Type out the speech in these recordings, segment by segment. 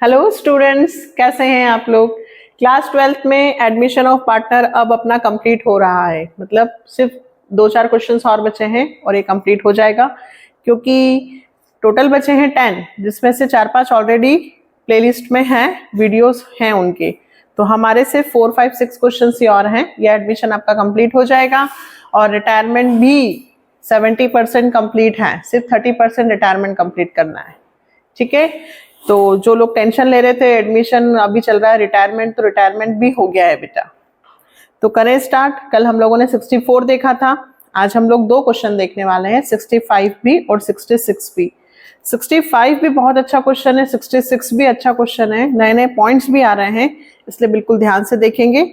Hello students, कैसे हैं आप लोग। क्लास 12th में एडमिशन ऑफ पार्टनर अब अपना कंप्लीट हो रहा है। मतलब सिर्फ 2-4 क्वेश्चंस और बचे हैं और ये कंप्लीट हो जाएगा, क्योंकि टोटल बचे हैं 10, जिसमें से 4-5 ऑलरेडी प्लेलिस्ट में हैं, वीडियोस हैं उनके। तो हमारे सिर्फ 4, 5, 6 क्वेश्चंस ही और हैं। ये एडमिशन आपका कंप्लीट हो जाएगा और रिटायरमेंट भी 70% कंप्लीट है, सिर्फ 30% रिटायरमेंट कंप्लीट करना है। ठीक है, तो जो लोग टेंशन ले रहे थे एडमिशन अभी चल रहा है रिटायरमेंट, तो रिटायरमेंट भी हो गया है बेटा। तो करें स्टार्ट। कल हम लोगों ने 64 देखा था, आज हम लोग 2 क्वेश्चन देखने वाले हैं, 65 भी और 66 भी। 65 भी बहुत अच्छा क्वेश्चन है, 66 भी अच्छा क्वेश्चन है, नए नए पॉइंट्स भी आ रहे हैं, इसलिए बिल्कुल ध्यान से देखेंगे।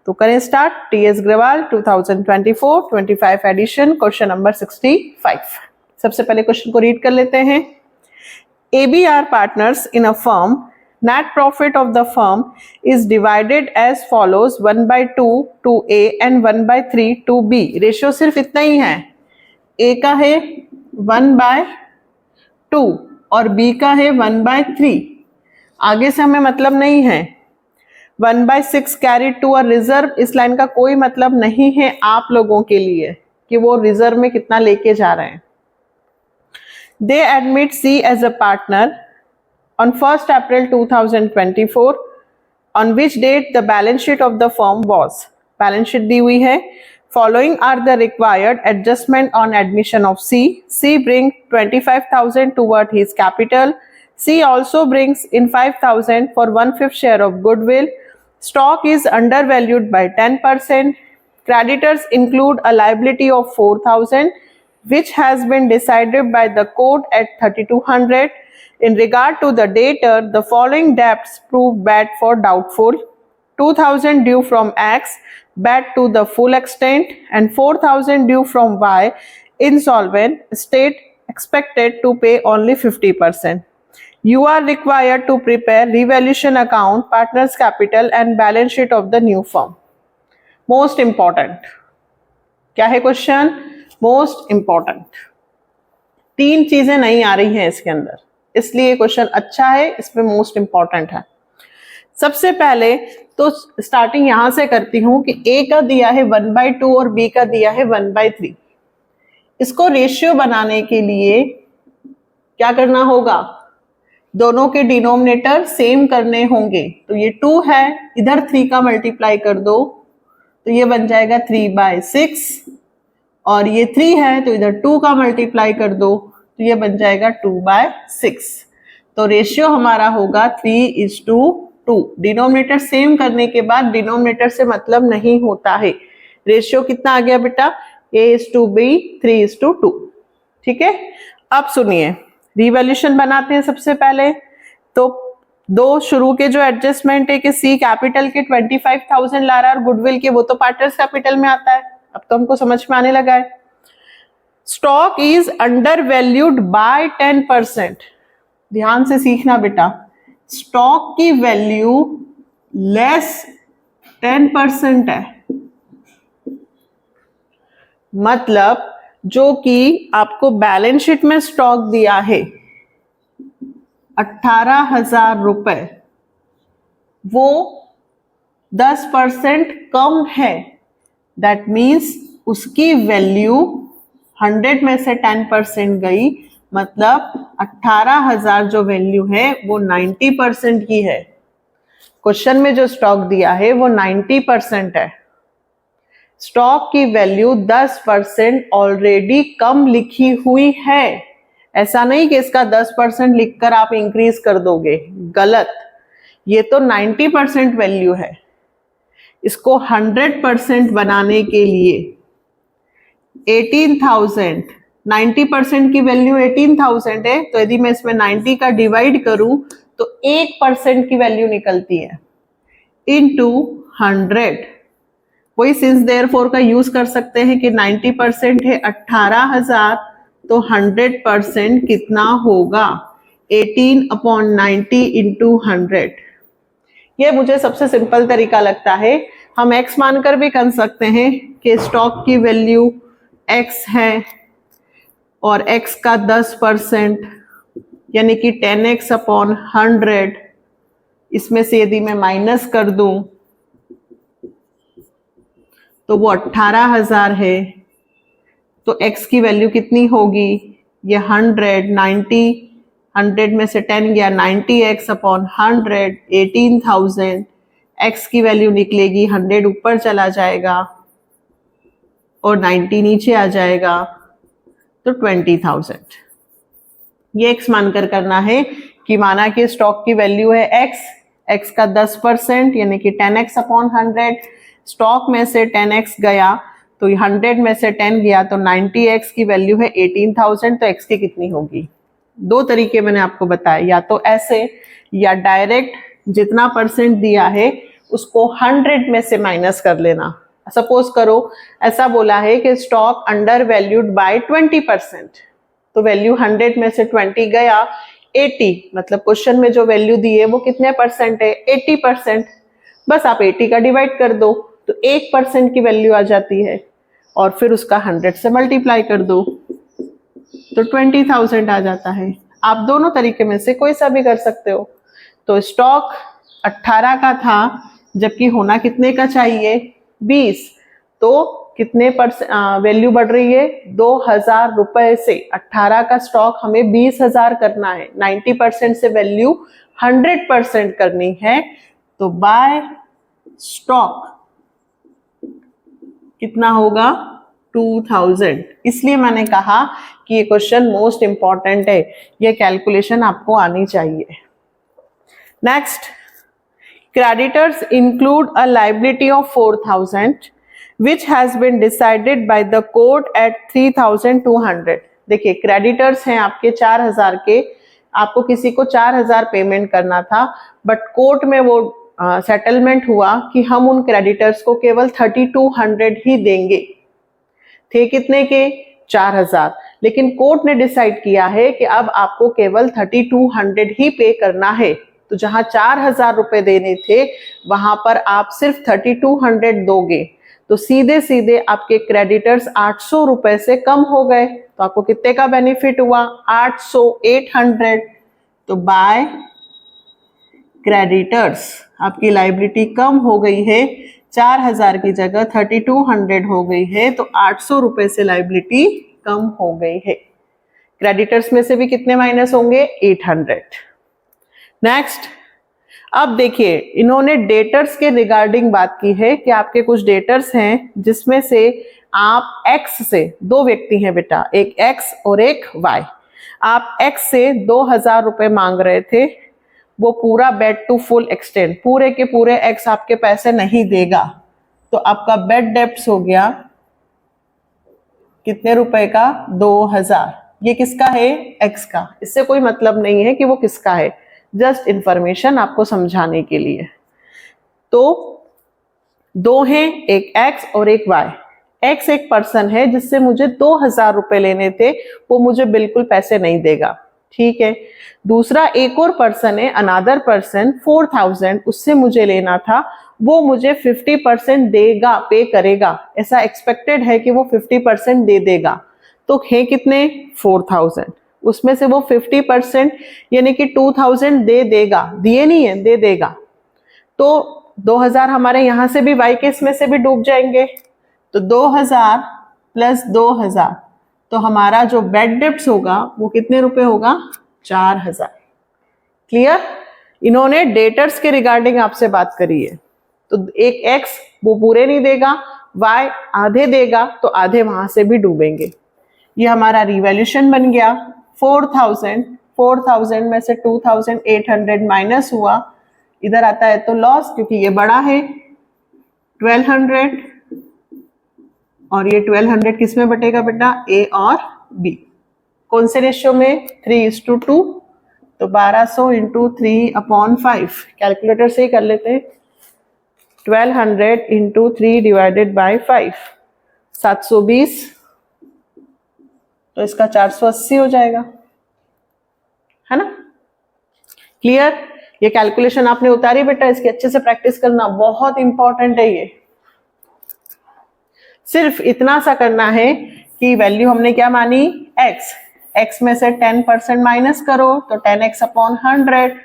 तो करें start. TS Grewal 2024-25 edition, question number 65। सबसे पहले क्वेश्चन को रीड कर लेते हैं। ABR partners in a firm, net profit of the firm is divided as follows: 1/2 to A and 1/3 to B. Ratio सिर्फ इतना ही है, A का है 1/2 और B का है 1/3। आगे से हमें मतलब नहीं है। 1/6 कैरी टू अ रिजर्व, इस लाइन का कोई मतलब नहीं है आप लोगों के लिए कि वो रिजर्व में कितना लेके जा रहे हैं। They admit C as a partner on 1st April 2024, on which date the balance sheet of the firm was. Balance sheet दी हुई है। Following are the required adjustment on admission of C. C brings 25,000 toward his capital. C also brings in 5,000 for 1/5 share of goodwill. Stock is undervalued by 10%. Creditors include a liability of 4,000. which has been decided by the court at 3,200. In regard to the debtor, the following debts prove bad for doubtful: 2,000 due from X, bad to the full extent, and 4,000 due from Y, insolvent, state expected to pay only 50%. You are required to prepare revaluation account, partners capital and balance sheet of the new firm. Most important. क्या है question? Most important. 3 चीजें नहीं आ रही हैं इसके अंदर, इसलिए question अच्छा है, इसमें मोस्ट इंपॉर्टेंट है। सबसे पहले तो स्टार्टिंग यहां से करती हूं कि ए का दिया है 1/2 और बी का दिया है 1/3। इसको रेशियो बनाने के लिए क्या करना होगा? दोनों के डिनोमिनेटर सेम करने होंगे। तो ये 2 है, इधर 3 का मल्टीप्लाई कर दो तो ये बन जाएगा 3/6, और ये 3 है तो इधर 2 का मल्टीप्लाई कर दो तो ये बन जाएगा 2/6। तो रेशियो हमारा होगा 3:2। डिनोमिनेटर सेम करने के बाद डिनोमिनेटर से मतलब नहीं होता है। रेशियो कितना आ गया बेटा? A:B 3:2। ठीक है, अब सुनिए, रिवैल्यूएशन बनाते हैं। सबसे पहले तो 2 शुरू के जो एडजस्टमेंट है कि सी कैपिटल के 25,000 ला रहा है और गुडविल के, वो तो पार्टनर्स कैपिटल में आता है। अब तो हमको समझ में आने लगा है। Stock is under valued bye 10%। ध्यान से सीखना बेटा, स्टॉक की वैल्यू लेस 10% है। मतलब जो कि आपको बैलेंस शीट में स्टॉक दिया है 18,000 रुपए, वो 10% कम है। दैट मीन्स उसकी वैल्यू 100 में से 10% गई, मतलब 18,000 जो वैल्यू है वो 90% की है। क्वेश्चन में जो स्टॉक दिया है वो 90% है। स्टॉक की वैल्यू 10% ऑलरेडी कम लिखी हुई है। ऐसा नहीं कि इसका 10% लिखकर आप इंक्रीज कर दोगे, गलत। ये तो 90% वैल्यू है। इसको 100% बनाने के लिए 18,000, 90% की वैल्यू 18,000 है, तो यदि मैं इसमें 90 का डिवाइड करूं तो 1% की वैल्यू निकलती है, इनटू 100। वही सिंस देयरफॉर का यूज कर सकते हैं कि 90% है 18,000, तो 100% कितना होगा? 18/90 इंटू 100। ये मुझे सबसे सिंपल तरीका लगता है। हम x मानकर भी कर सकते हैं कि स्टॉक की वैल्यू x है और x का 10% यानी कि 10x/100 इसमें से यदि मैं माइनस कर दूं तो वो 18,000 है। तो x की वैल्यू कितनी होगी, ये 100, 90, 100 में से 10 गया, 90x अपॉन 100, 18,000। x की वैल्यू निकलेगी, 100 ऊपर चला जाएगा और 90 नीचे आ जाएगा, तो 20,000। ये x मानकर करना है कि माना कि स्टॉक की वैल्यू है x का 10% यानी कि 10x अपॉन 100। स्टॉक में से 10x गया तो 100 में से 10 गया तो 90x की वैल्यू है 18,000। तो x की कितनी होगी? दो तरीके मैंने आपको बताए, या तो ऐसे या डायरेक्ट जितना परसेंट दिया है उसको 100 में से माइनस कर लेना। सपोज करो ऐसा बोला है कि स्टॉक अंडर वैल्यूड बाय 20%, तो वैल्यू 100 में से 20 गया 80, मतलब क्वेश्चन में जो वैल्यू दी है वो कितने परसेंट है, 80%। बस आप 80 का डिवाइड कर दो तो 1% की वैल्यू आ जाती है और फिर उसका 100 से मल्टीप्लाई कर दो तो 20,000 आ जाता है। आप दोनों तरीके में से कोई सा भी कर सकते हो। तो स्टॉक 18 का था जबकि होना कितने का चाहिए, 20, तो कितने वैल्यू बढ़ रही है, 2,000 रुपए से। 18 का स्टॉक हमें 20,000 करना है, 90% से वैल्यू 100% करनी है। तो बाय स्टॉक कितना होगा, 2,000। इसलिए मैंने कहा कि ये क्वेश्चन मोस्ट इंपॉर्टेंट है, ये कैलकुलेशन आपको आनी चाहिए। Next, creditors include a liability of 4,000 which has been decided by the court at 3,200। देखिए क्रेडिटर्स हैं आपके 4,000 के, आपको किसी को 4,000 पेमेंट करना था, बट कोर्ट में वो सेटलमेंट हुआ कि हम उन क्रेडिटर्स को केवल 3,200 ही देंगे। थे कितने के, 4,000, लेकिन कोर्ट ने डिसाइड किया है कि अब आपको केवल 3,200 ही पे करना है। तो जहां 4,000 रुपए देने थे वहां पर आप सिर्फ 3,200 दोगे, तो सीधे सीधे आपके क्रेडिटर्स 800 रुपए से कम हो गए। तो आपको कितने का बेनिफिट हुआ, 800, 800। तो बाय क्रेडिटर्स आपकी लायबिलिटी कम हो गई है, 4,000 की जगह 3,200 हो गई है, तो 800 रुपए से लायबिलिटी कम हो गई है। क्रेडिटर्स में से भी कितने माइनस होंगे, 800। नेक्स्ट, अब देखिए इन्होंने डेटर्स के रिगार्डिंग बात की है कि आपके कुछ डेटर्स हैं जिसमें से आप एक्स से, दो व्यक्ति हैं बेटा, एक एक्स और एक वाई। आप एक्स से 2,000 रुपए मांग रहे थे, वो पूरा बेड टू फुल एक्सटेंड, पूरे के पूरे एक्स आपके पैसे नहीं देगा, तो आपका बेड डेप्ट हो गया कितने रुपए का, 2,000। ये किसका है, एक्स का। इससे कोई मतलब नहीं है कि वो किसका है, जस्ट इंफॉर्मेशन आपको समझाने के लिए। तो दो हैं, एक एक्स और एक वाई। एक्स एक पर्सन है जिससे मुझे 2,000 रुपए लेने थे, वो मुझे बिल्कुल पैसे नहीं देगा, ठीक है। दूसरा एक और पर्सन है, अनदर पर्सन 4,000, उससे मुझे लेना था, वो मुझे 50% देगा, पे करेगा, ऐसा एक्सपेक्टेड है कि वो 50% दे देगा। तो है कितने, 4,000, उसमें से वो 50% यानी कि 2,000 दे देगा, दिए नहीं है, दे देगा। तो 2,000 हमारे यहां से भी वाई के इसमें से भी डूब जाएंगे, तो 2,000 प्लस 2,000, तो हमारा जो बेड डेप्ट होगा वो कितने रुपए होगा, 4,000। क्लियर। इन्होंने डेटर्स के रिगार्डिंग आपसे बात करी है, तो एक एक्स वो पूरे नहीं देगा, वाई आधे देगा, तो आधे वहां से भी डूबेंगे। ये हमारा रिवैल्यूएशन बन गया 4,000। 4,000 में से 2,800 माइनस हुआ, इधर आता है तो लॉस, क्योंकि ये बड़ा है 1,200, और ये 1,200 किस में बटेगा बेटा, ए और बी। कौन से रेशियो में, 3:2। तो 1200 इंटू 3/5, कैलकुलेटर से ही कर लेते हैं। 1,200 इंटू 3 डिवाइडेड बाई 5, 720, तो इसका 480 हो जाएगा, है ना। क्लियर। ये कैलकुलेशन आपने उतारी बेटा, इसकी अच्छे से प्रैक्टिस करना, बहुत इंपॉर्टेंट है ये। सिर्फ इतना सा करना है कि वैल्यू हमने क्या मानी, एक्स, एक्स में से 10% माइनस करो तो 10x अपॉन 100,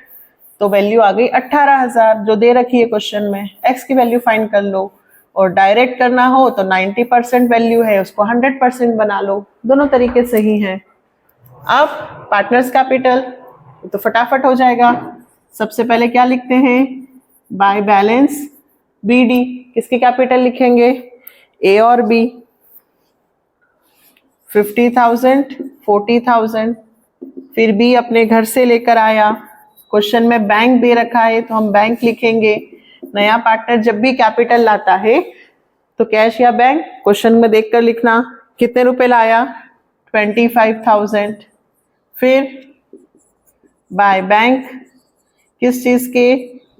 तो वैल्यू आ गई 18,000 जो दे रखी है क्वेश्चन में। एक्स की वैल्यू फाइंड कर लो, और डायरेक्ट करना हो तो 90% वैल्यू है उसको 100% बना लो, दोनों तरीके सही हैं। अब पार्टनर्स कैपिटल तो फटाफट हो जाएगा। सबसे पहले क्या लिखते हैं, बाय बैलेंस बीडी, किसकी कैपिटल लिखेंगे, ए और बी। 50,000, 40,000, फिर बी अपने घर से लेकर आया, क्वेश्चन में बैंक दे रखा है तो हम बैंक लिखेंगे। नया पार्टनर जब भी कैपिटल लाता है तो कैश या बैंक क्वेश्चन में देखकर लिखना। कितने रुपए लाया, 25,000। फिर बाय बैंक किस चीज के,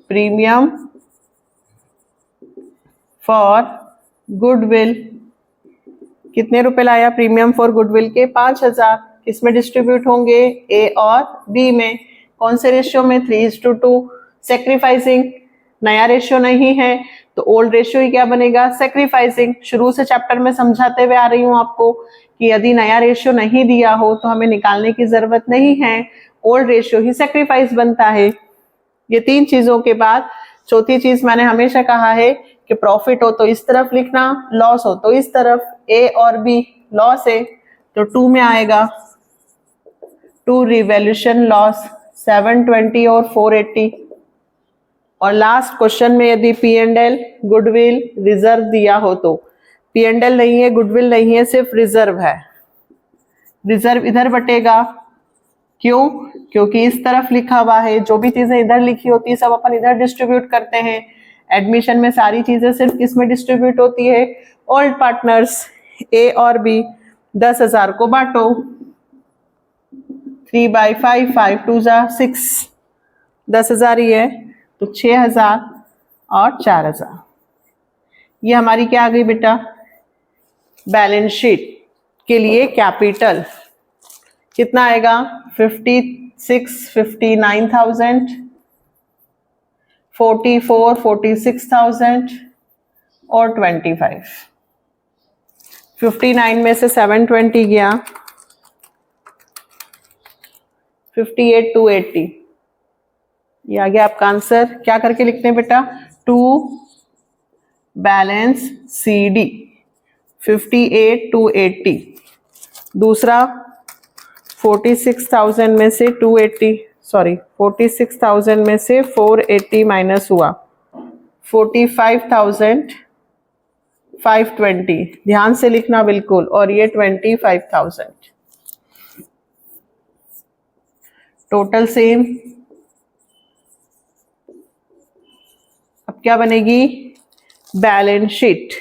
प्रीमियम फॉर गुडविल। कितने रुपए लाया प्रीमियम फॉर गुडविल के, 5,000। किसमें डिस्ट्रीब्यूट होंगे, ए और बी में। कौन से रेशियो में, 3:2। सेक्रीफाइसिंग, नया रेशियो नहीं है तो ओल्ड रेशियो ही क्या बनेगा, सेक्रीफाइसिंग। शुरू से चैप्टर में समझाते हुए आ रही हूं आपको कि यदि नया रेशियो नहीं दिया हो तो हमें निकालने की जरूरत नहीं है, ओल्ड रेशियो ही सेक्रीफाइस बनता है। ये तीन चीजों के बाद चौथी चीज मैंने हमेशा कहा है कि प्रॉफिट हो तो इस तरफ लिखना, लॉस हो तो इस तरफ। ए और बी लॉस है तो 2 में आएगा, 2 रिवैल्यूएशन लॉस 720 और 480। और लास्ट क्वेश्चन में यदि P and L, goodwill, reserve दिया हो तो, पी एंड एल नहीं है, गुडविल नहीं है, सिर्फ रिजर्व है, रिजर्व इधर बटेगा। क्यों, क्योंकि इस तरफ लिखा हुआ है, जो भी चीजें इधर लिखी होती है सब अपन इधर डिस्ट्रीब्यूट करते हैं। एडमिशन में सारी चीजें सिर्फ किसमें डिस्ट्रीब्यूट होती है, ओल्ड पार्टनर्स। ए और बी 10,000 को बांटो, 3/5, 5 2 6, 10,000 ही है तो 6,000 और 4,000। ये हमारी क्या आ गई बेटा, बैलेंस शीट के लिए कैपिटल कितना आएगा, 56, 59,000, 44, 46,000 और 25। 59 में से 720 गया, 58, 280, ये आ गया आपका आंसर। क्या करके लिखते हैं बेटा, टू बैलेंस सी डी 58, 280। दूसरा 46,000 में से 46,000 में से 480 माइनस हुआ, 45,520, ध्यान से लिखना बिल्कुल, और ये 25,000। Total same. अब क्या बनेगी, बैलेंस शीट।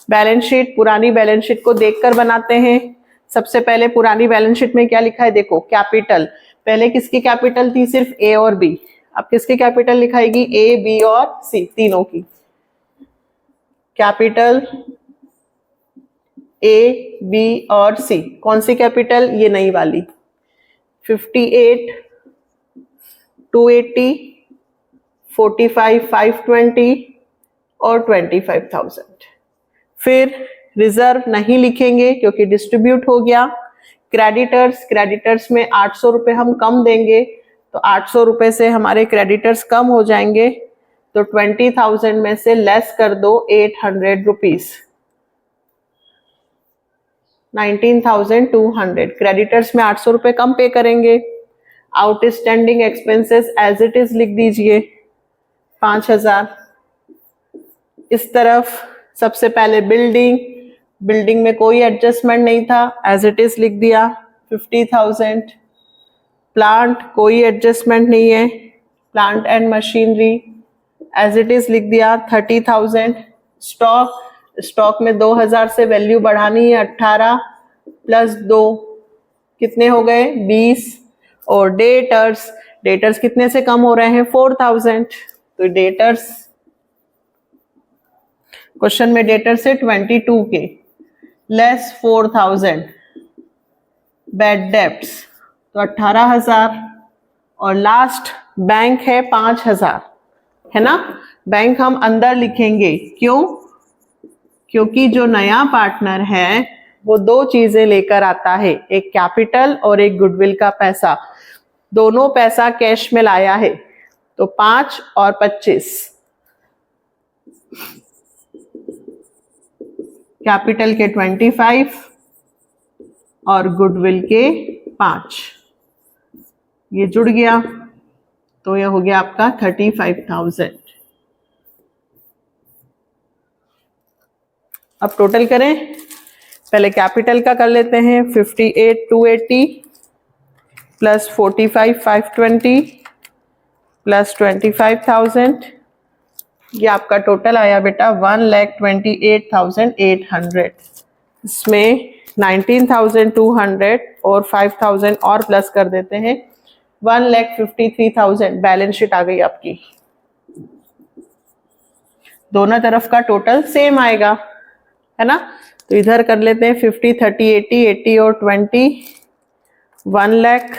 बैलेंस शीट, पुरानी बैलेंस शीट को देखकर बनाते हैं। सबसे पहले पुरानी बैलेंस शीट में क्या लिखा है, देखो कैपिटल, पहले किसकी कैपिटल थी, सिर्फ ए और बी। अब किसकी कैपिटल लिखाएगी, ए, बी और सी, तीनों की कैपिटल, ए, बी और सी। कौन सी कैपिटल, ये नई वाली, 58, 280, 45, 520 और 25,000। फिर रिजर्व नहीं लिखेंगे क्योंकि डिस्ट्रीब्यूट हो गया। क्रेडिटर्स में 800 रुपए हम कम देंगे तो 800 रुपए से हमारे क्रेडिटर्स कम हो जाएंगे, तो 20,000 में से लेस कर दो 800 रुपीज, 19,200। क्रेडिटर्स में 800 रुपए कम पे करेंगे। Outstanding expenses as it is लिख दीजिए, 5,000। इस तरफ सबसे पहले बिल्डिंग में कोई एडजस्टमेंट नहीं था, एज इट इज लिख दिया, 50,000। प्लांट कोई एडजस्टमेंट नहीं है, plant and machinery as it is लिख दिया, 30,000। स्टॉक में 2,000 से वैल्यू बढ़ानी है, 18 प्लस 2 कितने हो गए, 20। और डेटर्स कितने से कम हो रहे हैं, 4,000। तो डेटर्स, क्वेश्चन में डेटर से 22 के लेस 4,000। बैड डेब्ट्स तो 18,000। और लास्ट बैंक है 5,000, है ना। बैंक हम अंदर लिखेंगे, क्यों, क्योंकि जो नया पार्टनर है वो दो चीजें लेकर आता है, एक कैपिटल और एक गुडविल का पैसा। दोनों पैसा कैश में लाया है, तो 5 और 25, कैपिटल के 25 और गुडविल के 5, ये जुड़ गया तो ये हो गया आपका 35,000। अब टोटल करें, पहले कैपिटल का कर लेते हैं, 58,280 प्लस 45,520 प्लस 25,000, ये आपका टोटल आया बेटा 1,28,800। इसमें 19,200 और 5,000 और प्लस कर देते हैं, 1,53,000 बैलेंस शीट आ गई आपकी। दोनों तरफ का टोटल सेम आएगा, है ना। तो इधर कर लेते हैं 50, 30, 80, 80 और 20, 1 लाख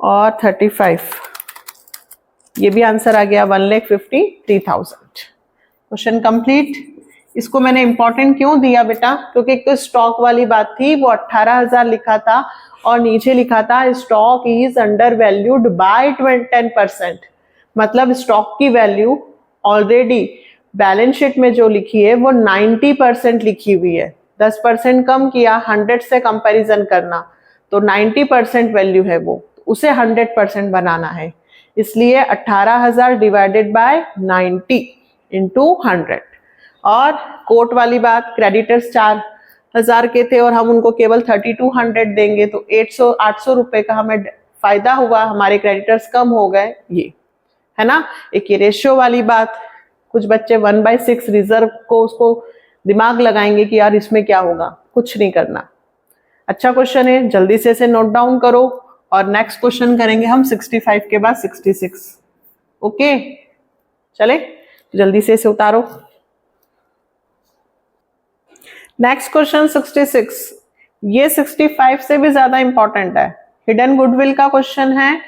और 35, ये भी आंसर आ गया 1,53,000। Question complete. इसको मैंने इंपॉर्टेंट क्यों दिया बेटा, क्योंकि एक तो स्टॉक वाली बात थी, वो 18,000 लिखा था और नीचे लिखा था stock is under valued bye 10%। मतलब स्टॉक की वैल्यू ऑलरेडी बैलेंस शीट में जो लिखी है वो 90% लिखी हुई है। 10% कम किया, 100 से कंपैरिजन करना, तो 90% वैल्यू है वो, उसे 100% बनाना है। इसलिए 18,000 डिवाइडेड बाय 90 इंटू 100। और कोट वाली बात, क्रेडिटर्स 4,000 के थे और हम उनको केवल 3200 देंगे, तो 800 रुपए का हमें फायदा हुआ, हमारे क्रेडिटर्स कम हो गए, ये है ना। एक ये रेशियो वाली बात, कुछ बच्चे 1/6 रिजर्व को उसको दिमाग लगाएंगे कि यार इसमें क्या होगा, कुछ नहीं करना। अच्छा क्वेश्चन है, जल्दी से इसे नोट डाउन करो और नेक्स्ट क्वेश्चन करेंगे हम 65 के बाद 66। ओके चले, जल्दी से इसे उतारो। नेक्स्ट क्वेश्चन 66, ये 65 से भी ज्यादा इंपॉर्टेंट है, हिडन गुडविल का क्वेश्चन है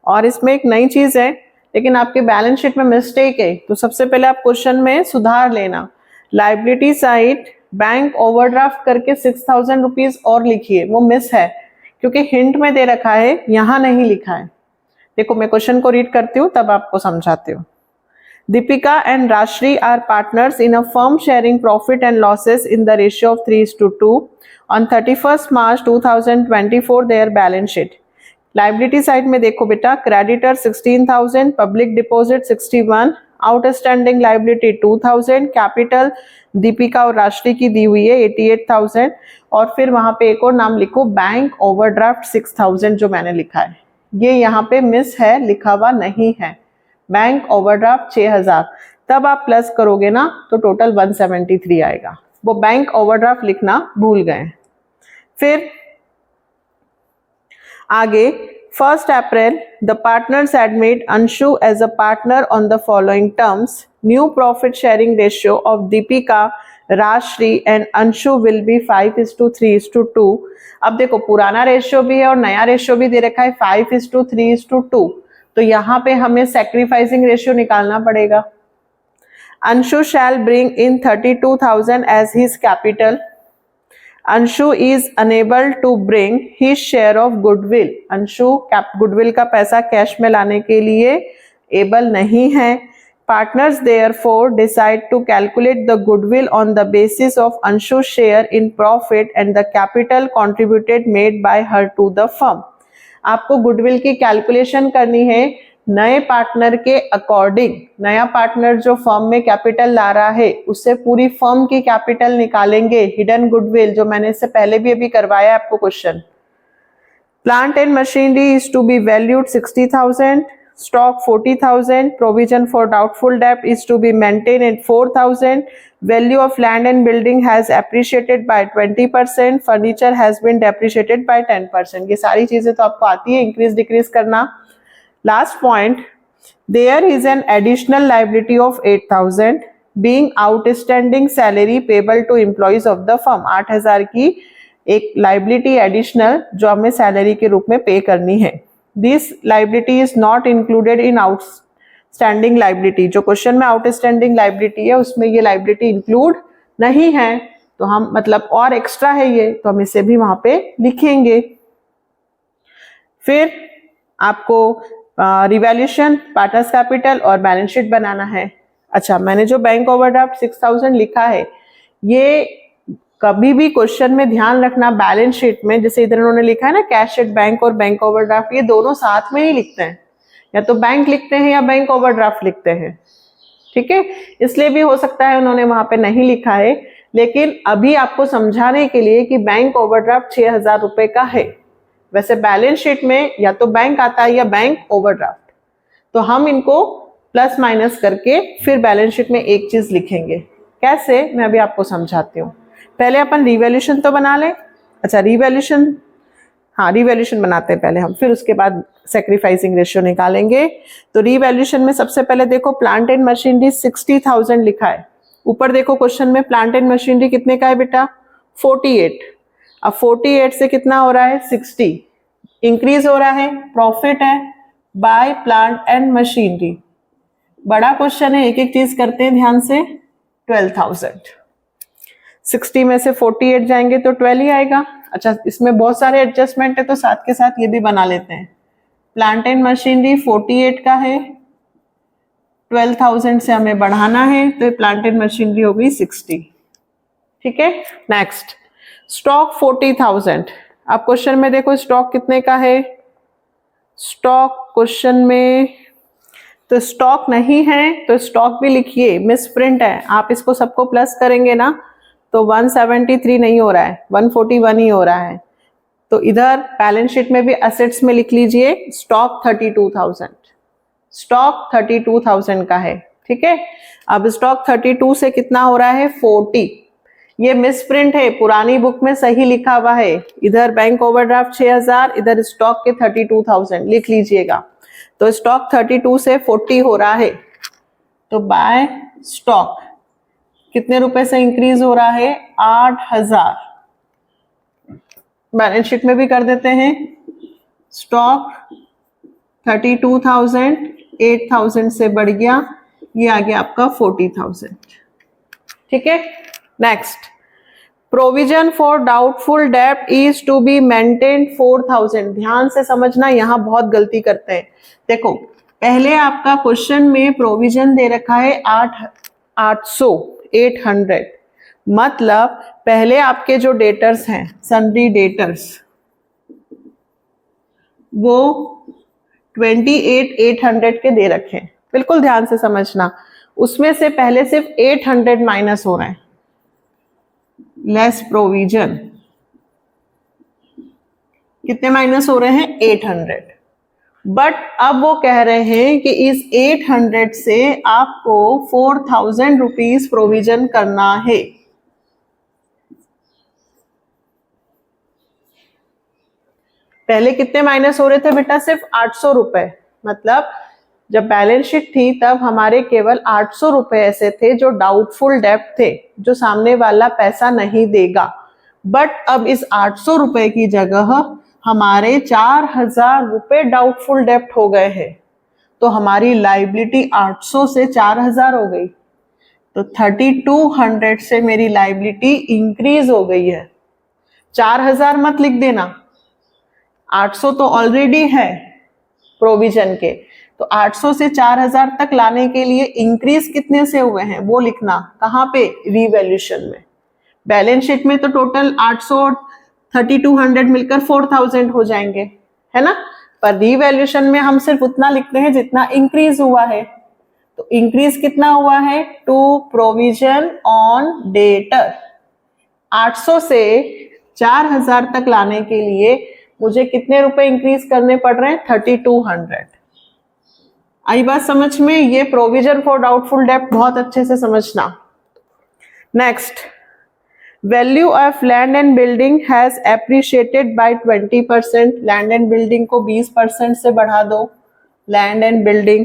और इसमें एक नई चीज है, लेकिन आपके बैलेंस शीट में मिस्टेक है, तो सबसे पहले आप क्वेश्चन में सुधार लेना। लाइबिलिटी साइड बैंक ओवरड्राफ्ट करके 6,000 रुपीज और लिखिए, वो मिस है क्योंकि हिंट में दे रखा है, यहां नहीं लिखा है। देखो मैं क्वेश्चन को रीड करती हूँ तब आपको समझाती हूँ। Deepika and Rashri are partners in a firm sharing profit and losses in the ratio of 3:2. On 31st March 2024 their balance sheet. Liability side में देखो बेटा, creditor 16,000, public deposit 61, outstanding liability 2,000, capital Deepika और राष्ट्री की दी हुई है 88,000 और फिर वहां पे एक और नाम लिखो बैंक ओवरड्राफ्ट 6,000 जो मैंने लिखा है, ये यहाँ पे मिस है, लिखा हुआ नहीं है। बैंक ओवरड्राफ्ट 6,000, तब आप प्लस करोगे ना तो टोटल 173 आएगा, वो बैंक ओवरड्राफ्ट लिखना भूल गए। फिर आगे 1st April the partners admit Anshu as a partner on the following terms. New profit sharing ratio of Deepika, Rashri and Anshu will be 5:3:2। अब देखो पुराना रेशियो भी है और नया रेशियो भी दे रखा है 5:3:2, तो यहाँ पे हमें सैक्रिफाइसिंग रेशियो निकालना पड़ेगा। Anshu shall bring in 32,000 as his capital. Anshu is unable to bring his share of goodwill. Anshu goodwill का पैसा कैश में लाने के लिए एबल नहीं है। Partners therefore decide to calculate the goodwill on the basis of Anshu's share in profit and the capital contributed made by her to the firm. आपको goodwill की कैलकुलेशन करनी है नए पार्टनर के अकॉर्डिंग। नया पार्टनर जो फर्म में capital ला रहा है उससे पूरी फर्म की कैपिटल निकालेंगे, हिडन गुडविल, जो मैंने इससे पहले भी अभी करवाया है आपको question. Plant and machinery is to be valued 60,000, stock 40,000, provision for doubtful डेब्ट is to be maintain at 4,000, value of land and building has appreciated by 20%, furniture has been depreciated by 10%। ये सारी चीजें तो आपको आती है इंक्रीज डिक्रीज करना। Last point, there is an additional liability of 8,000 being outstanding salary payable to employees of the firm। 8,000 की एक liability additional जो हमें सैलरी के रूप में पे करनी है। This liability is not included in outstanding liability। जो क्वेश्चन में outstanding liability है उसमें ये liability include नहीं है, तो हम मतलब और एक्स्ट्रा है ये, तो हम इसे भी वहां पे लिखेंगे। फिर आपको रिवैल्यूएशन, पार्टनर्स कैपिटल और बैलेंस शीट बनाना है। अच्छा, मैंने जो बैंक ओवरड्राफ्ट 6000 लिखा है, ये कभी भी क्वेश्चन में ध्यान रखना, बैलेंस शीट में जैसे इधर उन्होंने लिखा है ना कैश एट बैंक और बैंक ओवरड्राफ्ट, ये दोनों साथ में ही लिखते हैं, या तो बैंक लिखते हैं या बैंक ओवरड्राफ्ट लिखते हैं, ठीक है। इसलिए भी हो सकता है उन्होंने वहां पे नहीं लिखा है, लेकिन अभी आपको समझाने के लिए कि बैंक ओवरड्राफ्ट 6000 रुपए का है। वैसे बैलेंस शीट में या तो बैंक आता है या बैंक ओवरड्राफ्ट, तो हम इनको प्लस माइनस करके फिर बैलेंस शीट में एक चीज लिखेंगे। कैसे, मैं अभी आपको समझाती हूँ। पहले अपन रिवैल्यूएशन तो बना लें। अच्छा, रिवैल्यूएशन, हाँ रिवैल्यूएशन बनाते हैं पहले हम, फिर उसके बाद सैक्रिफाइसिंग रेशियो निकालेंगे। तो रिवैल्यूएशन में सबसे पहले देखो प्लांट एंड मशीनरी 60,000 लिखा है। ऊपर देखो क्वेश्चन में प्लांट एंड मशीनरी कितने का है बेटा, 48। अब 48 से कितना हो रहा है, 60 इंक्रीज हो रहा है, प्रॉफिट है बाय प्लांट एंड मशीनरी। बड़ा क्वेश्चन है, एक एक चीज करते हैं ध्यान से। 12,000, 60 में से 48 जाएंगे तो 12 ही आएगा। अच्छा, इसमें बहुत सारे एडजस्टमेंट है तो साथ के साथ ये भी बना लेते हैं। प्लांट एंड मशीनरी 48 का है, 12,000 से हमें बढ़ाना है तो प्लांट एंड मशीनरी हो गई 60, ठीक है। Next, stock 40,000। अब क्वेश्चन में देखो स्टॉक कितने का है, स्टॉक क्वेश्चन में तो स्टॉक नहीं है तो स्टॉक भी लिखिए, मिस प्रिंट है, आप इसको सबको प्लस करेंगे ना तो 173 नहीं हो रहा है, 141 ही हो रहा है। तो इधर बैलेंस शीट में भी असेट्स में लिख लीजिए स्टॉक 32,000, स्टॉक 32,000 का है, ठीक है। अब स्टॉक 32 से कितना हो रहा है, 40। ये मिस प्रिंट है, पुरानी बुक में सही लिखा हुआ है, इधर बैंक ओवरड्राफ्ट 6000, इधर स्टॉक के 32,000 लिख लीजिएगा। तो स्टॉक 32 से 40 हो रहा है, तो बाय स्टॉक कितने रुपए से इंक्रीज हो रहा है, 8,000। बैलेंस शीट में भी कर देते हैं, स्टॉक 32,000, 8,000 से बढ़ गया, ये आ गया आपका 40,000, ठीक है। नेक्स्ट, प्रोविजन फॉर डाउटफुल डेब्ट इज टू बी मेंटेन्ड 4,000। ध्यान से समझना, यहां बहुत गलती करते हैं। देखो पहले आपका क्वेश्चन में प्रोविजन दे रखा है 800, मतलब पहले आपके जो डेटर्स हैं, सन्ड्री डेटर्स, वो 28,800 के दे रखे हैं। बिल्कुल ध्यान से समझना, उसमें से पहले सिर्फ 800 माइनस हो रहे हैं, लेस प्रोविजन। कितने माइनस हो रहे हैं, 800। बट अब वो कह रहे हैं कि इस 800 से आपको 4,000 रुपीज प्रोविजन करना है। पहले कितने माइनस हो रहे थे बेटा, सिर्फ 800 रुपए। मतलब जब बैलेंस शीट थी तब हमारे केवल 800 रुपए ऐसे थे जो डाउटफुल डेब्ट थे, जो सामने वाला पैसा नहीं देगा। बट अब इस 800 रुपए की जगह हमारे 4,000 रुपए डाउटफुल डेब्ट हो गए हैं, तो हमारी लाइबिलिटी 800 से 4,000 हो गई। तो 3,200 से मेरी लाइबिलिटी इंक्रीज हो गई है। 4,000 मत लिख देना, 800 तो ऑलरेडी है प्रोविजन के, तो 800 से 4,000 तक लाने के लिए इंक्रीज कितने से हुए हैं वो लिखना। कहाँ पे, रिवैल्यूएशन में। बैलेंस शीट में तो टोटल 800 और 3,200 मिलकर 4,000 हो जाएंगे, है ना। पर रिवैल्यूएशन में हम सिर्फ उतना लिखते हैं जितना इंक्रीज हुआ है। तो इंक्रीज कितना हुआ है, टू प्रोविजन ऑन डेटर। 800 से 4,000 तक लाने के लिए मुझे कितने रुपए इंक्रीज करने पड़ रहे हैं, 3,200। आई बात समझ में। ये प्रोविजन फॉर डाउटफुल डेब्ट बहुत अच्छे से समझना। Next, value of land and building has appreciated by 20%। Land and building को 20% से बढ़ा दो, लैंड एंड बिल्डिंग।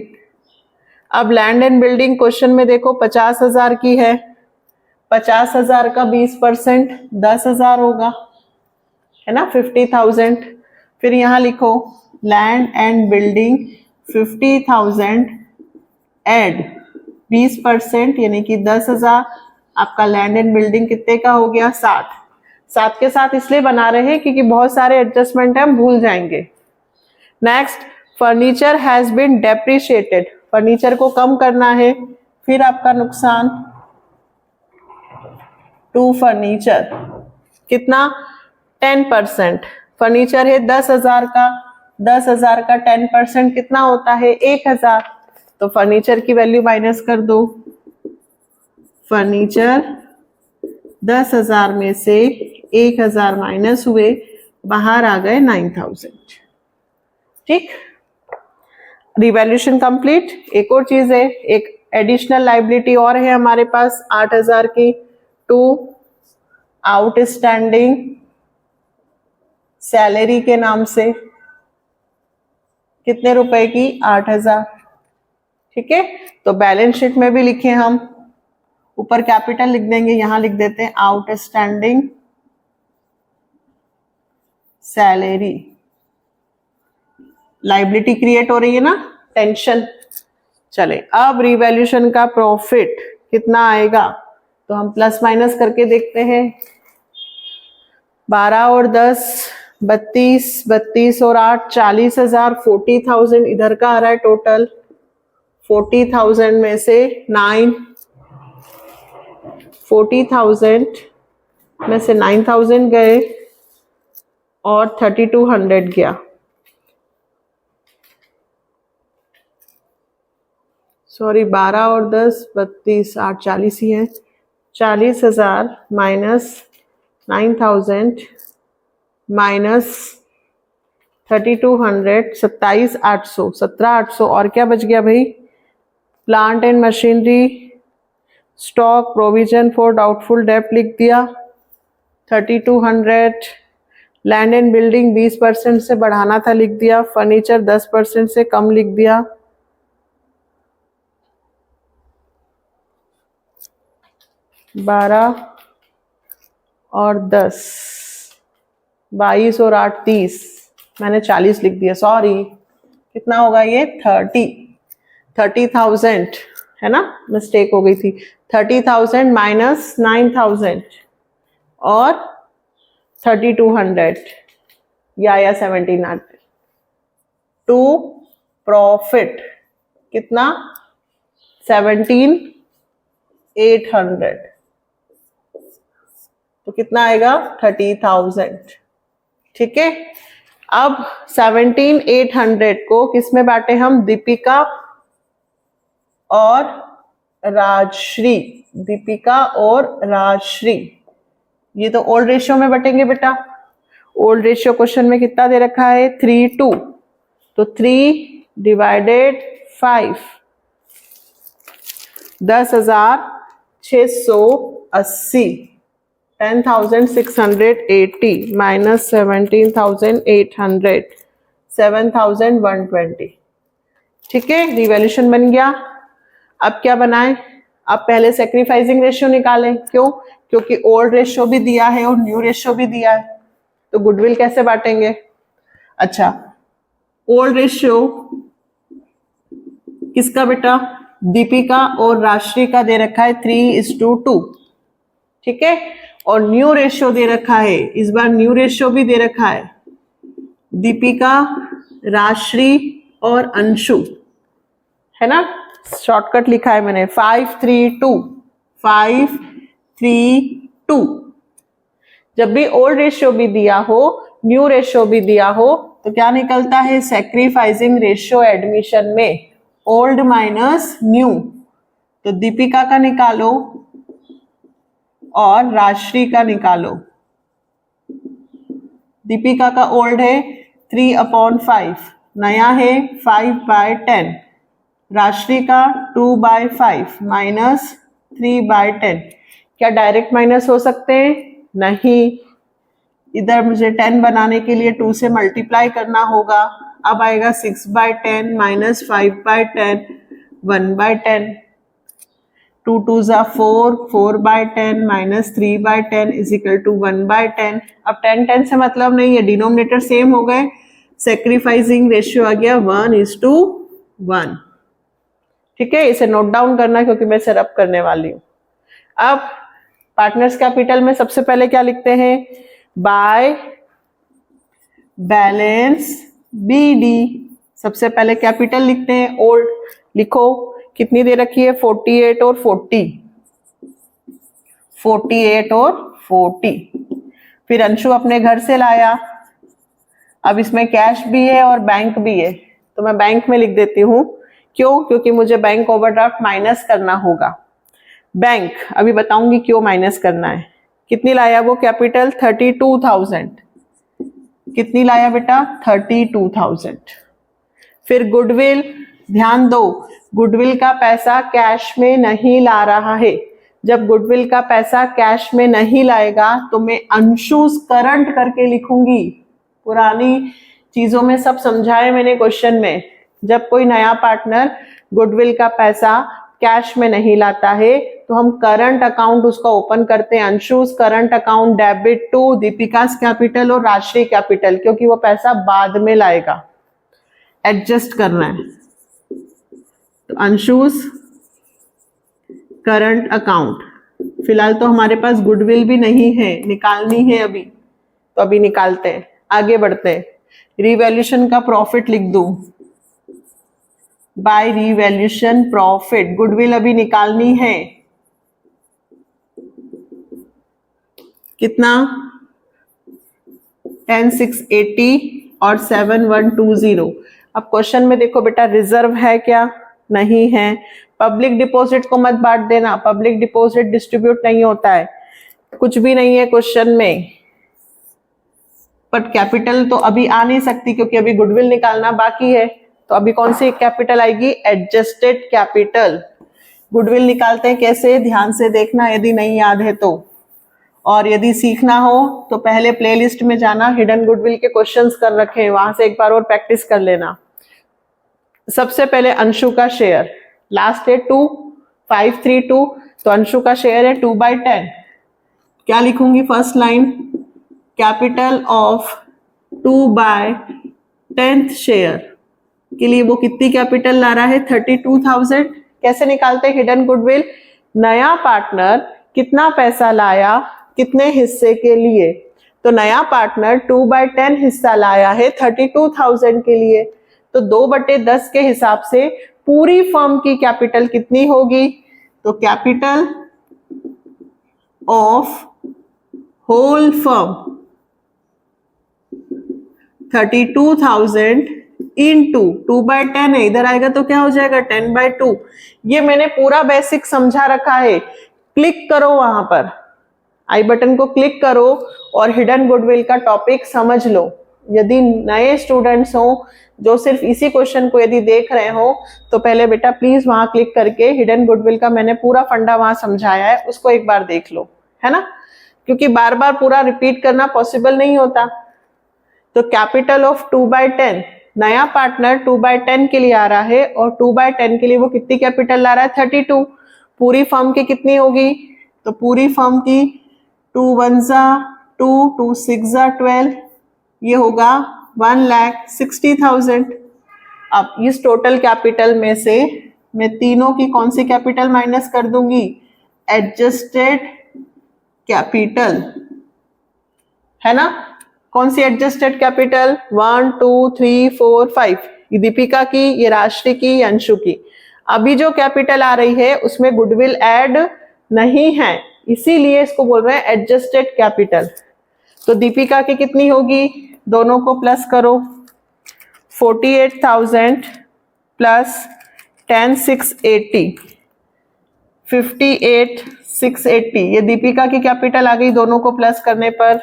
अब लैंड एंड बिल्डिंग क्वेश्चन में देखो 50,000 की है, 50,000 का 20% 10,000 होगा, है ना, 50,000। फिर यहां लिखो लैंड एंड बिल्डिंग 50,000 एड 20% यानी कि 10,000। आपका लैंड एंड बिल्डिंग कितने का हो गया, 60। 7 के साथ इसलिए बना रहे हैं क्योंकि बहुत सारे एडजस्टमेंट हम भूल जाएंगे। Next, furniture has been depreciated, furniture को कम करना है, फिर आपका नुकसान टू फर्नीचर कितना 10%, फर्नीचर है 10,000 का, 10,000 का 10% कितना होता है 1,000, तो फर्नीचर की वैल्यू माइनस कर दो, फर्नीचर 10,000 में से 1,000 माइनस हुए, बाहर आ गए 9,000। ठीक, रिवैल्यूएशन कंप्लीट। एक और चीज है, एक एडिशनल लाइबिलिटी और है हमारे पास 8,000 की, टू आउटस्टैंडिंग सैलरी के नाम से, कितने रुपए की 8,000। ठीक है, तो बैलेंस शीट में भी लिखे हम, ऊपर कैपिटल लिख देंगे, यहां लिख देते हैं आउटस्टैंडिंग सैलरी, लाइबिलिटी क्रिएट हो रही है ना, टेंशन। चले, अब रिवैल्यूएशन का प्रॉफिट कितना आएगा, तो हम प्लस माइनस करके देखते हैं। 12 और 10 32, 32 और 8 40,000, 40,000 इधर का आ रहा है टोटल। 40,000 में से 9, 40,000 में से 9,000 गए और 3,200 गया। सॉरी, 12 और 10 32, 8 40 ही है। 40,000 माइनस 9,000 माइनस 3,200, 27,800, 17,800। और क्या बच गया भाई, plant and machinery, stock, provision for doubtful डेब्ट लिख दिया 3,200, लैंड एंड बिल्डिंग 20% से बढ़ाना था लिख दिया, फर्नीचर 10% से कम लिख दिया, 12 और 10 22 और 8 30, मैंने 40 लिख दिया, सॉरी, कितना होगा ये 30,000 है ना, मिस्टेक हो गई थी। 30,000 माइनस 9,000 और 3,200 या 1,700 टू प्रॉफिट कितना 17,800, तो कितना आएगा 30,000। ठीक है, अब 17,800 को किस में बांटे हम, दीपिका और राजश्री, दीपिका और राजश्री, ये तो ओल्ड रेशियो में बटेंगे बेटा। ओल्ड रेशियो क्वेश्चन में कितना दे रखा है 3:2, तो 3 डिवाइडेड 5, 10,680, 10,680 माइनस 17,800, 7,120। ठीक है, रिवैल्यूएशन बन गया। अब क्या बनाएं, अब पहले सेक्रीफाइसिंग रेशियो निकालें, क्यों, क्योंकि ओल्ड रेशियो भी दिया है और न्यू रेशियो भी दिया है, तो गुडविल कैसे बांटेंगे। अच्छा, ओल्ड रेशियो किसका बेटा, दीपिका और राजश्री का दे रखा है 3:2। ठीक है, और न्यू रेशियो दे रखा है, इस बार न्यू रेशियो भी दे रखा है, दीपिका, राजश्री और अंशु, है ना, शॉर्टकट लिखा है मैंने 5:3:2, 5:3:2। जब भी ओल्ड रेशियो भी दिया हो, न्यू रेशियो भी दिया हो, तो क्या निकलता है, सैक्रिफाइसिंग रेशियो एडमिशन में ओल्ड माइनस न्यू, तो दीपिका का निकालो और राजश्री का निकालो। दीपिका का ओल्ड है 3/5, नया है 5/10, राजश्री का 2/5 माइनस 3/10। क्या डायरेक्ट माइनस हो सकते हैं, नहीं, इधर मुझे 10 बनाने के लिए 2 से मल्टीप्लाई करना होगा। अब आएगा 6/10 minus 5/10, 1/10, 2 2s are 4, 4/10 minus 3/10 is equal to 1/10। अब 10 से मतलब नहीं है, डिनोमिनेटर सेम हो गए, सेक्रीफाइसिंग रेशियो आ गया 1:1। ठीक है, इसे नोट डाउन करना क्योंकि मैं इसे रब करने वाली हूं। अब पार्टनर्स कैपिटल में सबसे पहले क्या लिखते हैं, बाय बैलेंस BD सबसे पहले कैपिटल लिखते हैं, ओल्ड लिखो, कितनी दे रखी है 48 और 40, 48 और 40। फिर अंशु अपने घर से लाया, अब इसमें कैश भी है और बैंक भी है, तो मैं बैंक में लिख देती हूँ। क्यों? क्योंकि मुझे बैंक ओवरड्राफ्ट माइनस करना होगा। बैंक अभी बताऊंगी क्यों माइनस करना है। कितनी लाया वो कैपिटल? 32,000। कितनी लाया बेटा? 32,000। फिर गुडविल, ध्यान दो, गुडविल का पैसा कैश में नहीं ला रहा है। जब गुडविल का पैसा कैश में नहीं लाएगा तो मैं अंशुस करंट करके लिखूंगी। पुरानी चीजों में सब समझाए मैंने क्वेश्चन में। जब कोई नया पार्टनर गुडविल का पैसा कैश में नहीं लाता है तो हम करंट अकाउंट उसका ओपन करते हैं। Anshu's current account debit to Deepika's capital और राजश्री कैपिटल, क्योंकि वो पैसा बाद में लाएगा, एडजस्ट करना है। तो अंशुस करंट अकाउंट, फिलहाल तो हमारे पास गुडविल भी नहीं है, निकालनी है अभी, तो अभी निकालते हैं, आगे बढ़ते हैं। रिवैल्यूएशन का प्रॉफिट लिख दूं, बाय रिवैल्यूएशन प्रॉफिट, गुडविल अभी निकालनी है, कितना? 10,680 और 7,120। अब क्वेश्चन में देखो बेटा, रिजर्व है क्या? नहीं है। पब्लिक डिपॉजिट को मत बांट देना, पब्लिक डिपॉजिट डिस्ट्रीब्यूट नहीं होता है, कुछ भी नहीं है क्वेश्चन में। बट कैपिटल तो अभी आ नहीं सकती क्योंकि अभी गुडविल निकालना बाकी है। तो अभी कौन सी कैपिटल आएगी? Adjusted capital. गुडविल निकालते हैं कैसे, ध्यान से देखना यदि नहीं याद है तो, और यदि सीखना हो तो पहले प्लेलिस्ट में जाना, हिडन गुडविल के क्वेश्चंस कर रखे हैं, वहां से एक बार और प्रैक्टिस कर लेना। सबसे पहले अंशु का शेयर, लास्ट है 2,532, तो अंशु का शेयर है 2/10। क्या लिखूंगी first line? Capital of 2/10 share के लिए वो कितनी कैपिटल ला रहा है? 32,000। कैसे निकालते हैं हिडन गुडविल? नया पार्टनर कितना पैसा लाया, कितने हिस्से के लिए? तो नया पार्टनर 2/10 हिस्सा लाया है 32,000 के लिए, तो 2/10 के हिसाब से पूरी फर्म की कैपिटल कितनी होगी? तो capital of whole firm 32,000 into 2/10 है, इधर आएगा तो क्या हो जाएगा? 10/2। ये मैंने पूरा बेसिक समझा रखा है, क्लिक करो वहां पर, आई बटन को क्लिक करो और हिडन गुडविल का टॉपिक समझ लो। यदि नए स्टूडेंट्स हो जो सिर्फ इसी क्वेश्चन को यदि देख रहे हो तो पहले बेटा प्लीज वहां क्लिक करके हिडन गुडविल का मैंने पूरा फंडा वहां समझाया है, उसको एक बार देख लो, है ना, क्योंकि बार बार पूरा रिपीट करना पॉसिबल नहीं होता। तो कैपिटल ऑफ 2/10, नया पार्टनर 2/10 के लिए आ रहा है और 2/10 के लिए वो कितनी कैपिटल ला रहा है? 32। पूरी फर्म की कितनी होगी? तो पूरी फर्म की 2 1 2, 2 6 12, ये होगा 1,60,000। अब इस टोटल कैपिटल में से मैं तीनों की कौन सी कैपिटल माइनस कर दूंगी? एडजस्टेड कैपिटल, है ना। कौन सी एडजस्टेड कैपिटल? 1 2 3 4 5, ये दीपिका की, ये राजश्री की, ये अंशु की। अभी जो कैपिटल आ रही है उसमें गुडविल ऐड नहीं है, इसीलिए इसको बोल रहे हैं एडजस्टेड कैपिटल। तो दीपिका की कितनी होगी? दोनों को प्लस करो, 48,000 प्लस 10,680, 58,680, ये दीपिका की कैपिटल आ गई दोनों को प्लस करने पर।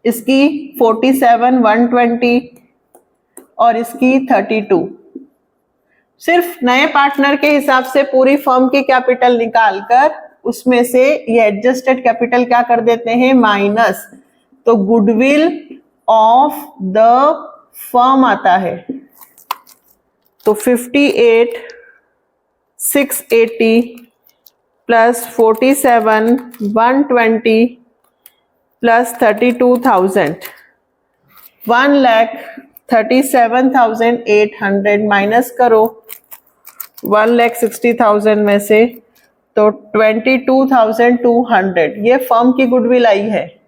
इसकी 47,120 और इसकी 32। सिर्फ नए पार्टनर के हिसाब से पूरी फर्म की कैपिटल निकालकर उसमें से ये एडजस्टेड कैपिटल क्या कर देते हैं? माइनस। तो गुडविल ऑफ द फर्म आता है, तो 58,680 प्लस 47,120 प्लस 32,000, 1,37,800 माइनस करो 1,60,000 में से, तो 22,200 ये फर्म की गुडविल आई है।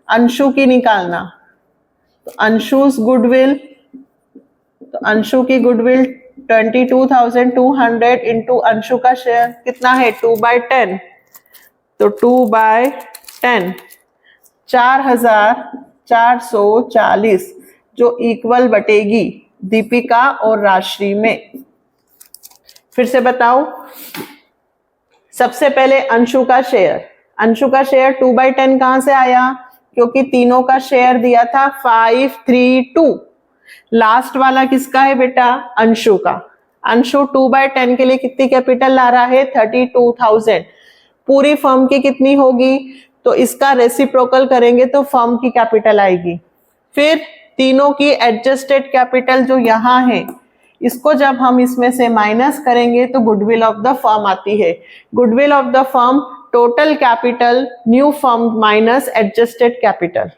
अंशु की निकालना, तो अंशुस गुडविल तो अंशु की गुडविल 22,200 इंटू अंशु का शेयर कितना है 2/10, तो 2/10 4,440 जो इक्वल बटेगी दीपिका और राशि में। फिर से बताओ, सबसे पहले अंशु का शेयर 2/10 कहां से आया, क्योंकि तीनों का शेयर दिया था 532। लास्ट वाला किसका है बेटा, अंशु का। अंशु 2/10 के लिए कितनी कैपिटल ला रहा है 32,000। पूरी फर्म की कितनी होगी, तो इसका रेसिप्रोकल करेंगे तो फर्म की कैपिटल आएगी। फिर तीनों की एडजस्टेड कैपिटल जो यहाँ है, इसको जब हम इसमें से माइनस करेंगे तो गुडविल ऑफ द फर्म आती है। Goodwill of the firm total capital new firm minus adjusted capital,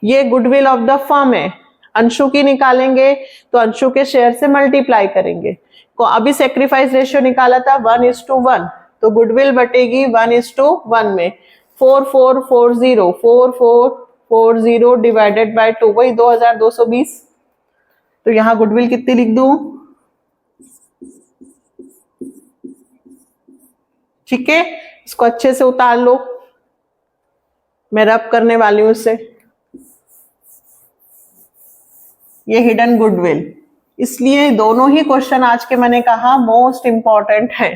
ये गुडविल ऑफ द फर्म है। अंशु की निकालेंगे तो अंशु के शेयर से मल्टीप्लाई करेंगे। को अभी सेक्रीफाइस रेशियो निकाला था 1:1, तो गुडविल बटेगी 1:1 में। 4440 डिवाइडेड बाय 2 वही 2220। तो यहां गुडविल कितनी लिख दूं, ठीक है, इसको अच्छे से उतार लो, मैं रब करने वाली हूं इससे। ये हिडन गुडविल, इसलिए दोनों ही क्वेश्चन आज के मैंने कहा मोस्ट इंपॉर्टेंट है।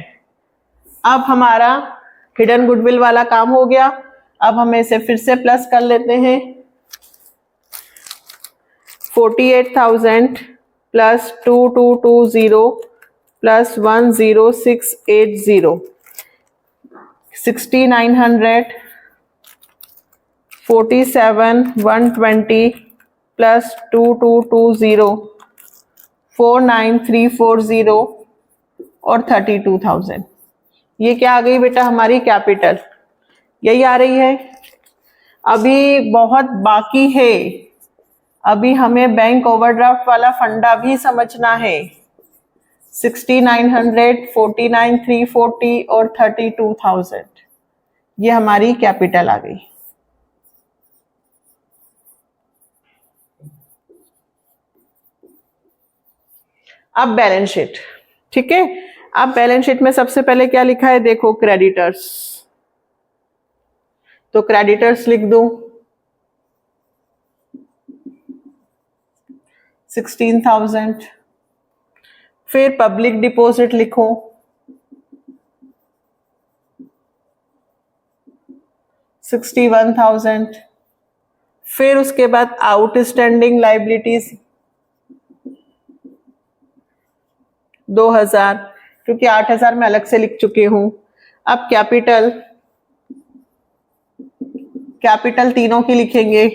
अब हमारा हिडन गुडविल वाला काम हो गया। अब हम इसे फिर से प्लस कर लेते हैं। 48,000 प्लस 2220 प्लस 10680 6900 47,120 प्लस 2220 49340 और 32,000। ये क्या आ गई बेटा हमारी कैपिटल, यही आ रही है। अभी बहुत बाकी है, अभी हमें बैंक ओवरड्राफ्ट वाला फंडा भी समझना है। 6900 49,340 और 32,000 ये हमारी कैपिटल आ गई। अब बैलेंस शीट, ठीक है। अब बैलेंस शीट में सबसे पहले क्या लिखा है देखो, क्रेडिटर्स। तो क्रेडिटर्स लिख दो 16,000। फिर पब्लिक डिपॉजिट लिखो 61,000। फिर उसके बाद आउटस्टैंडिंग लाइबिलिटीज 2,000, क्योंकि 8,000 मैं अलग से लिख चुकी हूं। अब कैपिटल तीनों की लिखेंगे,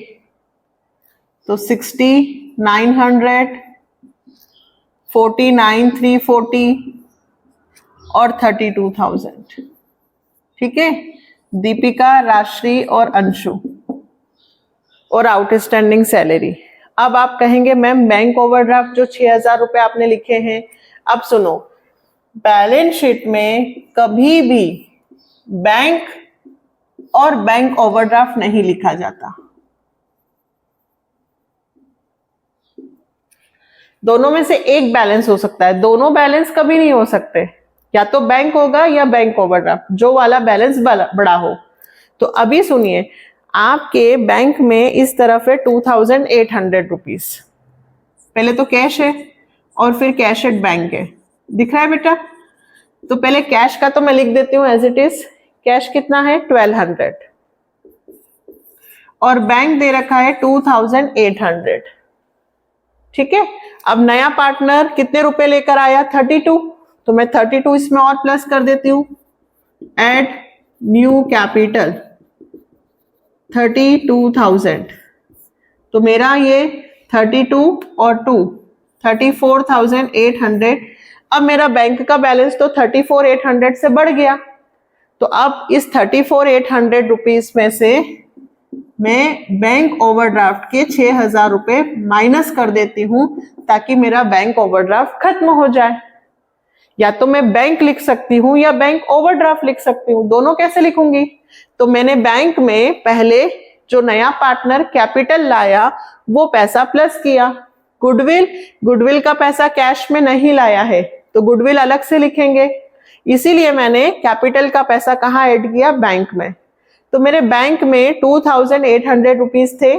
तो 60,900 49,340 और 32,000, ठीक है। दीपिका, राश्री और अंशु और आउटस्टैंडिंग सैलरी। अब आप कहेंगे मैम बैंक ओवरड्राफ्ट जो 6,000 रुपए आपने लिखे हैं, अब सुनो, बैलेंस शीट में कभी भी बैंक और बैंक ओवरड्राफ्ट नहीं लिखा जाता। दोनों में से एक बैलेंस हो सकता है, दोनों बैलेंस कभी नहीं हो सकते, या तो बैंक होगा या बैंक ओवरड्राफ्ट, जो वाला बैलेंस बड़ा हो। तो अभी सुनिए, आपके बैंक में इस तरफ है 2,800 रुपीज, पहले तो कैश है और फिर कैश एट बैंक है, दिख रहा है बेटा। तो पहले कैश का तो मैं लिख देती हूँ एज इट इज। कैश कितना है 1,200 और बैंक दे रखा है 2,800, ठीक है। अब नया पार्टनर कितने रुपए लेकर आया 32, तो मैं 32 इसमें और प्लस कर देती हूँ। एड न्यू कैपिटल 32,000, तो मेरा ये 32 और 2 34,800। अब मेरा बैंक का बैलेंस तो 34,800 से बढ़ गया, तो अब इस 34,800 रुपीज में से मैं बैंक ओवरड्राफ्ट के 6,000 रुपए माइनस कर देती हूं, ताकि मेरा बैंक ओवरड्राफ्ट खत्म हो जाए। या तो मैं बैंक लिख सकती हूँ या बैंक ओवरड्राफ्ट लिख सकती हूँ, दोनों कैसे लिखूंगी। तो मैंने बैंक में पहले जो नया पार्टनर कैपिटल लाया वो पैसा प्लस किया, गुडविल, गुडविल का पैसा कैश में नहीं लाया है तो गुडविल अलग से लिखेंगे, इसीलिए मैंने कैपिटल का पैसा कहाँ ऐड किया, बैंक में। तो मेरे बैंक में 2800 रुपीज थे,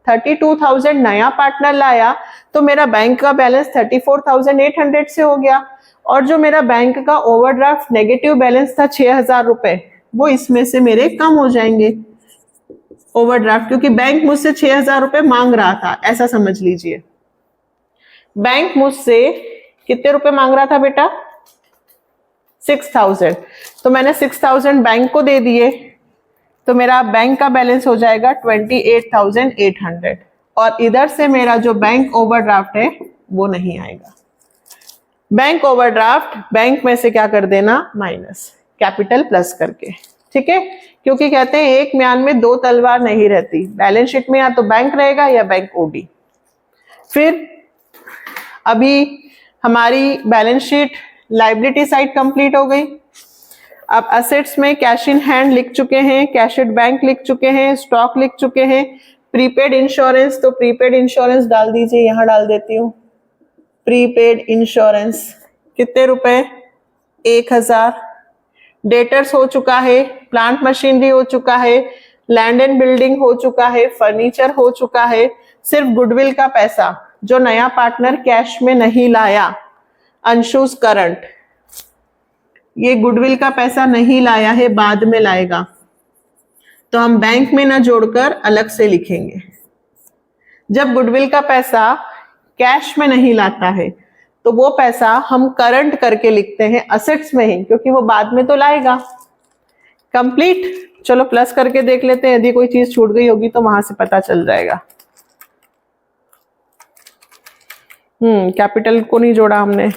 32,000 नया पार्टनर लाया तो मेरा बैंक का बैलेंस 34,800 से हो गया, और जो मेरा बैंक का ओवरड्राफ्ट नेगेटिव बैलेंस था 6,000 रुपए, वो इसमें से मेरे कम हो जाएंगे ओवरड्राफ्ट, क्योंकि बैंक मुझसे 6,000 रुपए मांग रहा था, ऐसा समझ लीजिए। बैंक मुझसे कितने रुपए मांग रहा था बेटा, 6,000, तो मैंने 6,000 बैंक को दे दिए, तो मेरा बैंक का बैलेंस हो जाएगा 28,800, और इधर से मेरा जो बैंक ओवरड्राफ्ट है वो नहीं आएगा। बैंक ओवरड्राफ्ट बैंक में से क्या कर देना, माइनस, कैपिटल प्लस करके, ठीक है, क्योंकि कहते हैं एक म्यान में दो तलवार नहीं रहती, बैलेंस शीट में या तो बैंक रहेगा या बैंक ओडी। फिर अभी हमारी balance sheet liability side complete हो गई। अब असेट्स में कैश इन हैंड लिख चुके हैं, कैश एट बैंक लिख चुके हैं, स्टॉक लिख चुके हैं, प्रीपेड इंश्योरेंस, तो प्रीपेड इंश्योरेंस डाल दीजिए, यहां डाल देती हूँ। प्रीपेड इंश्योरेंस कितने रुपए, 1,000। डेटर्स हो चुका है, प्लांट मशीनरी हो चुका है, लैंड एंड बिल्डिंग हो चुका है, फर्नीचर हो चुका है, सिर्फ गुडविल का पैसा जो नया पार्टनर कैश में नहीं लाया, अंशुस करंट, ये गुडविल का पैसा नहीं लाया है, बाद में लाएगा, तो हम बैंक में ना जोड़कर अलग से लिखेंगे। जब गुडविल का पैसा कैश में नहीं लाता है तो वो पैसा हम करंट करके लिखते हैं असेट्स में ही, क्योंकि वो बाद में तो लाएगा। कंप्लीट। चलो प्लस करके देख लेते हैं, यदि कोई चीज छूट गई होगी तो वहां से पता चल जाएगा। कैपिटल को नहीं जोड़ा हमने।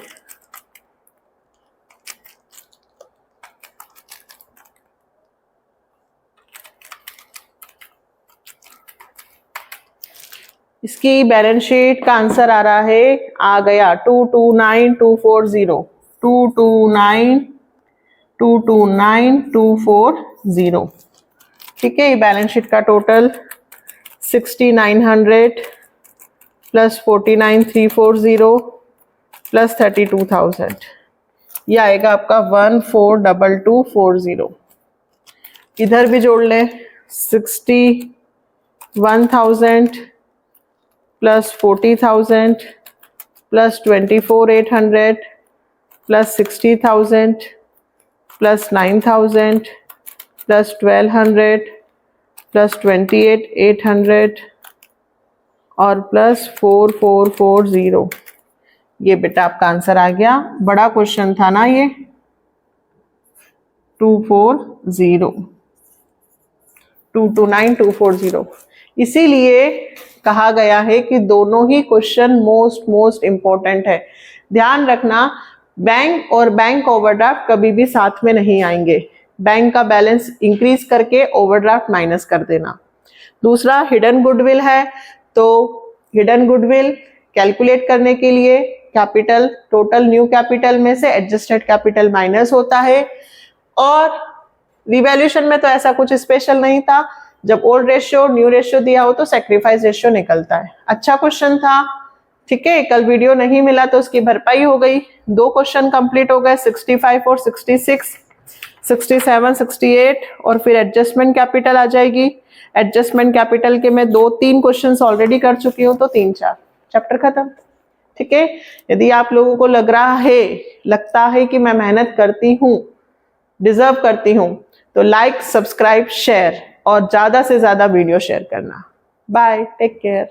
इसकी बैलेंस शीट का आंसर आ रहा है, आ गया 229240, 229240, ठीक है। ये बैलेंस शीट का टोटल 6900 प्लस 49340 प्लस 32,000, ये आएगा आपका 142240। इधर भी जोड़ ले, 61,000 plus 40,000 plus 24,800 plus 60,000 plus 9,000 plus 1,200 plus 28,800 और प्लस 4440। ये बेटा आपका आंसर आ गया। बड़ा क्वेश्चन था ना ये, 229240। इसीलिए कहा गया है कि दोनों ही क्वेश्चन मोस्ट इंपॉर्टेंट है। ध्यान रखना, बैंक और बैंक ओवरड्राफ्ट कभी भी साथ में नहीं आएंगे। बैंक का बैलेंस इंक्रीज करके ओवरड्राफ्ट माइनस कर देना। दूसरा हिडन गुडविल है, तो हिडन गुडविल कैलकुलेट करने के लिए कैपिटल, टोटल न्यू कैपिटल में से एडजस्टेड कैपिटल माइनस होता है। और रिवैल्यूएशन में तो ऐसा कुछ स्पेशल नहीं था, जब ओल्ड रेशियो न्यू रेशियो दिया हो तो सैक्रिफाइस रेशियो निकलता है। अच्छा क्वेश्चन था, ठीक है। कल वीडियो नहीं मिला तो उसकी भरपाई हो गई। 2 क्वेश्चन कंप्लीट हो गए, 65 और 66, 67, 68, और फिर एडजस्टमेंट कैपिटल आ जाएगी। एडजस्टमेंट कैपिटल के मैं 2-3 क्वेश्चन ऑलरेडी कर चुकी हूँ, तो 3-4 चैप्टर खत्म, ठीक है। यदि आप लोगों को लगता है कि मैं मेहनत करती हूँ, डिजर्व करती हूँ, तो लाइक, सब्सक्राइब, शेयर और ज्यादा से ज्यादा वीडियो शेयर करना। Bye, take care.